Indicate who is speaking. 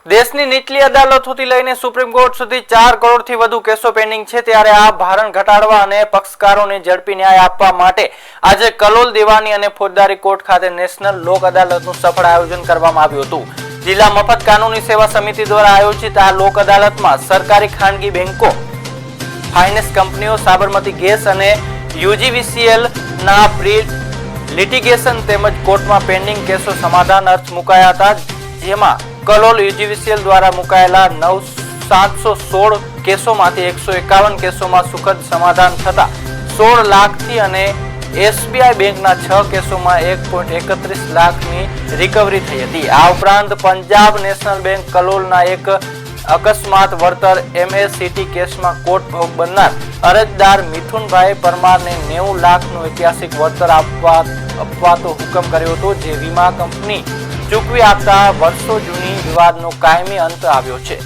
Speaker 1: દેશની નીચલી અદાલતોથી લઈને સુપ્રીમ કોર્ટ સુધી 4 કરોડથી વધુ કેસો પેન્ડિંગ છે, ત્યારે આ ભારણ ઘટાડવા અને પક્ષકારોને ઝડપી ન્યાય આપવા માટે આજે કલોલ દીવાની અને ફોજદારી કોર્ટ ખાતે નેશનલ લોક અદાલતનું સફળ આયોજન કરવામાં આવ્યું હતું। જિલ્લા મફત કાનૂની સેવા સમિતિ દ્વારા આયોજિત આ લોક અદાલતમાં સરકારી ખાનગી બેંકો, ફાઇનાન્સ કંપનીઓ, સાબરમતી ગેસ અને યુજીવીસીએલ ના પ્રી લિટિગેશન તેમજ કોર્ટમાં પેન્ડિંગ કેસો સમાધાન અર્થ મુકાયા હતા, જેમાં કલોલ યુજીવીસીએલ દ્વારા મુકાયેલા 716 કેસોમાંથી 151 કેસોમાં સુખદ સમાધાન થતા 16 લાખથી અને એસબીઆઈ બેંકના 6 કેસોમાં 1.31 લાખની રિકવરી થઈ હતી। આ ઉપરાંત પંજાબ નેશનલ બેંક કલોલના એક અકસ્માત વળતર એમએસીટી કેસમાં કોર્ટ ભોગ બનનાર અરજદાર મિથુનભાઈ પરમારને 90 લાખનું ઐતિહાસિક વળતર આપવાનો હુકમ કર્યો હતો, જે વીમા કંપની ચૂકવી આપતા વર્ષો જૂની વિવાદનો કાયમી અંત આવ્યો છે।